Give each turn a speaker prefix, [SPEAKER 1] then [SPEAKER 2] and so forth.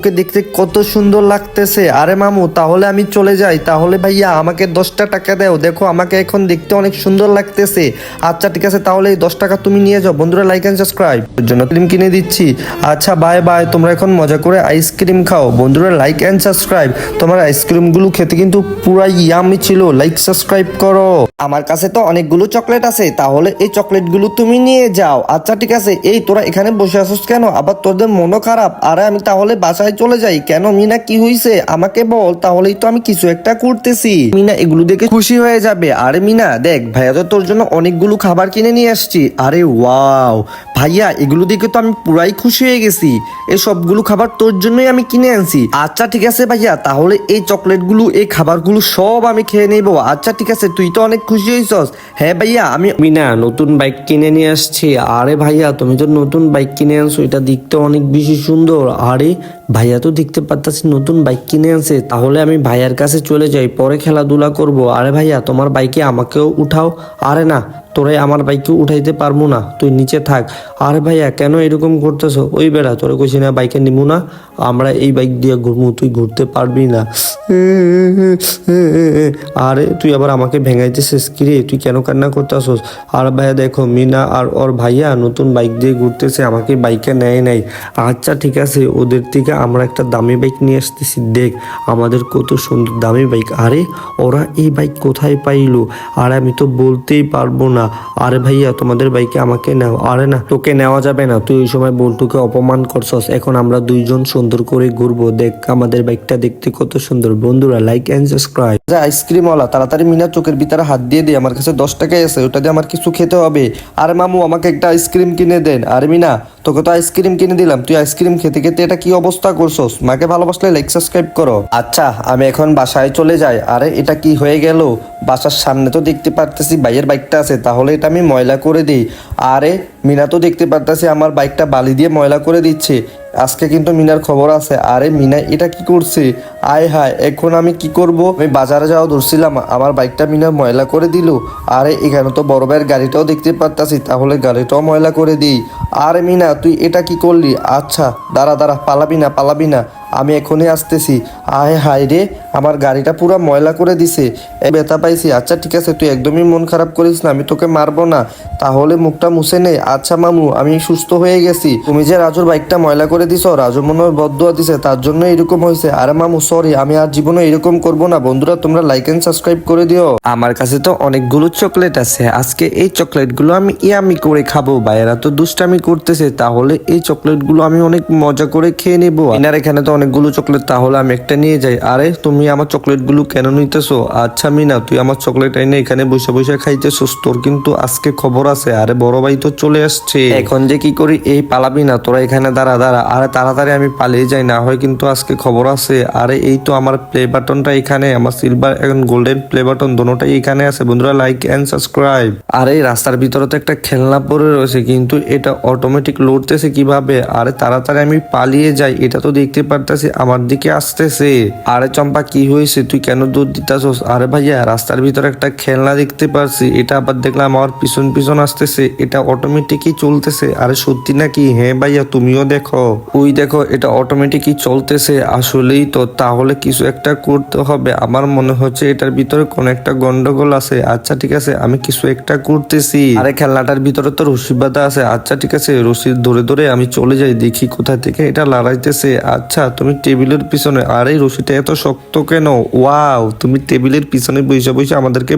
[SPEAKER 1] তোকে দেখতে কত সুন্দর লাগতেছে। আরে মামু তাহলে আমি চলে যাই। তাহলে ভাইয়া আমাকে 10টা টাকা দাও, দেখো আমাকে এখন দেখতে অনেক সুন্দর লাগতেছে। আচ্ছা ঠিক আছে, তাহলে এই 10 টাকা তুমি নিয়ে যাও। বন্ধুরা লাইক এন্ড সাবস্ক্রাইব এর জন্য ক্রিম কিনে দিচ্ছি। আচ্ছা বাই বাই, তোমরা এখন মজা করে আইসক্রিম খাও। বন্ধুরা লাইক এন্ড সাবস্ক্রাইব। তোমার আইসক্রিমগুলো খেতে কিন্তু পুরা ইয়ামি ছিল। লাইক সাবস্ক্রাইব করো। আমার কাছে তো অনেকগুলো চকলেট আছে, তাহলে এই চকলেটগুলো তুমি নিয়ে যাও। আচ্ছা ঠিক আছে। এই তোরা এখানে বসে আসছিস কেন? আবার তোদের মনও খারাপ? আরে আমি তাহলে বাসায় চলে যাই। কেন মিনা, কি হইছে আমাকে বল, তাহলেই তো আমি কিছু একটা করতেছি। মিনা এগুলো দেখে খুশি হয়ে যাবে। আরে মিনা দেখ, ভাইয়া তো তোর জন্য অনেকগুলো খাবার কিনে নিয়ে আসছি। আরে ওয়াও ভাইয়া, এগুলো দেখে তো আমি পুরাই খুশি হয়ে গেছি। এই সবগুলো খাবার তোর জন্যই আমি কিনে আনছি। আচ্ছা ঠিক আছে ভাইয়া, তাহলে এই চকলেটগুলো এই খাবারগুলো সব আমি খেয়ে নেবো। আচ্ছা ঠিক আছে, তুই তো অনেক খুশি হয়েছস। হ্যাঁ ভাইয়া, আমি
[SPEAKER 2] মিনা নতুন বাইক কিনে নিয়ে আসছি। আরে ভাইয়া তুমি তো নতুন বাইক কিনে আনছো, এটা দেখতে অনেক বেশি সুন্দর। আরে ভাইয়া তো দেখতে পারতাছি নতুন বাইক কিনে আনছে, তাহলে আমি ভাইয়ার কাছে চলে যাই, পরে খেলাধুলা করব। আরে ভাইয়া তোমার বাইকে আমাকেও উঠাও। আরে না, তোরে আমার বাইকে উঠাইতে পারবো না, তুই নিচে থাক। আরে ভাইয়া কেন এরকম করতেছো? ওই বেড়া তোরে কইছি না বাইকে নিবো না, আমরা এই বাইক দিয়ে ঘুরবো, তুই ঘুরতে পারবি না। আরে তুই আবার আমাকে ভেঙাইতেছিস কি রে? তুই কেন কান্না করতেছস? আর ভাইয়া দেখো মিনা আর ওর ভাইয়া নতুন বাইক দিয়ে ঘুরতেছে, আমাকে বাইকে নেয় নাই। আচ্ছা ঠিক আছে, ওদের থেকে আমরা একটা দামি বাইক নিয়ে আসতেছি। দেখ আমাদের কত সুন্দর দামি বাইক। আরে ওরা এই বাইক কোথায় পাইলো? আর আমি তো বলতেই পারবো না। আরে ভাইয়া তোমাদের বাইকে আমাকে নাও। আরে না, তোকে নেওয়া যাবে না, তুই ওই সময় বল্টুকে অপমান করছস। এখন আমরা দুইজন সুন্দর করে ঘুরবো। দেখ আমাদের বাইকটা দেখতে কত সুন্দর। বন্ধুরা লাইক এন্ড সাবস্ক্রাইব।
[SPEAKER 1] আইসক্রিম ওয়ালা তাড়াতাড়ি মিনা চোখের ভিতরে হাত দিয়ে দে, আমার কাছে 10 টাকাই আছে, ওটা দিয়ে আমার কিছু খেতে হবে। আরে মামু আমাকে একটা আইসক্রিম কিনে দেন। আরে মিনা তোকে তো আইসক্রিম কিনে দিলাম, তুই আইসক্রিম খেতে খেতে এটা কি অবস্থা করছস? মাকে ভালোবাসলে লাইক সাবস্ক্রাইব করো। আচ্ছা আমি এখন বাসায় চলে যাই। আরে এটা কি হয়ে গেল? বাসার সামনে তো দেখতে পারতেছি ভাইয়ের বাইকটা আছে, তাহলে এটা আমি ময়লা করে দিই। আরে মিনা তো দেখতে পারতেছি আমার বাইকটা বালি দিয়ে ময়লা করে দিচ্ছে। আজকে কিন্তু মিনার খবর আছে। আরে মিনা এটা কি করছে? আয় হায়, এখন আমি কি করব? আমি বাজারে যাওয়া ধরছিলাম, আমার বাইকটা মিনা ময়লা করে দিল। আরে এখানে তো বড় ভাইয়ের গাড়িটাও দেখতে পারতাছি, তাহলে গাড়িটাও ময়লা করে দিই। আরে মিনা তুই এটা কি করলি? আচ্ছা দাঁড়া দাঁড়া, পালাবি না, আমি এখনই আসতেছি। আয় হায় রে, আমার গাড়িটা পুরো ময়লা করে দিছে, ব্যথা পাইছি। আচ্ছা ঠিক আছে, তুই একদমই মন খারাপ করিস না, আমি তোকে মারবো না, তাহলে মুখটা মুছে নে। আচ্ছা মামু আমি সুস্থ হয়ে গেছি। তুমি যে রাজুর বাইকটা ময়লা করে দিছো, রাজু মনে হয় বদদুয়া দিছে, তার জন্য এরকম হয়েছে। আরে মামু সরি, আমি আর জীবনে এরকম করবো না। বন্ধুরা তোমরা লাইক এন্ড সাবস্ক্রাইব করে দিও। আমার কাছে তো অনেকগুলো চকলেট আছে, আজকে এই চকলেটগুলো আমি ইয়ামি করে খাবো। ভাইয়েরা তো দুষ্টামি করতেছে, তাহলে এই চকলেটগুলো আমি অনেক মজা করে খেয়ে নেবো। এনার এখানে তো অনেকগুলো চকলেট, তাহলে আমি একটা নিয়ে যাই। আরে তুমি আমার চকলেটগুলো কেন নিতেছো? আচ্ছা মিনা তুই আমার চকলেট এনে এখানে বসে বসে খাইতেছোস, তোর কিন্তু আজকে খবর আছে। আরে বড় ভাই তো চলে আসছে, এখন যে কি করি? এই পালাবি না, তোরা এখানে দাঁড়া। আরে তাড়াতাড়ি আমি পালিয়ে যাই, না হয় কিন্তু আজকে খবর আছে। আরে এই তো আমার প্লে বাটনটা এখানে, আমার সিলভার এখন গোল্ডেন প্লে বাটন দোনোটাই এখানে আছে। বন্ধুরা লাইক এন্ড সাবস্ক্রাইব। আরে রাস্তার ভিতরে তো একটা খেলনা পড়ে রয়েছে, কিন্তু এটা অটোমেটিক লড়তেছে কিভাবে? আরে তাড়াতাড়ি আমি পালিয়ে যাই, এটা তো দেখতে পারতেছি আমার দিকে আসতেছে। আরে চম্পা কি হয়েছে? তুই কেন দৌড় দিতেছস? আরে ভাইয়া রাস্তার ভিতরে একটা খেলনা দেখতে পারছি, এটা আবার দেখলাম আমার পিছন পিছন আসতেছে, এটা অটোমেটিকই চলতেছে। আরে সত্যি নাকি? হ্যাঁ ভাইয়া তুমিও দেখো, ওই দেখো এটা অটোমেটিকই চলতেছে। আসলেই তো, তাহলে কিছু একটা করতে হবে। আমার মনে হচ্ছে এটার ভিতরে কোন একটা গন্ডগোল আছে। আচ্ছা ঠিক আছে, আমি কিছু একটা করতেছি। আরে খেলনাটার ভিতরে তো রশি বাঁধা আছে। আচ্ছা ঠিক আছে, রশি ধরে ধরে আমি চলে যাই, দেখি কোথা থেকে এটা লড়াইতেছে। আচ্ছা তুমি টেবিলের পিছনে। আরে রশিটা এত শক্ত কেন? ওয়াও, তুমি টেবিলের পিছনে বসে বসে আমাদেরকে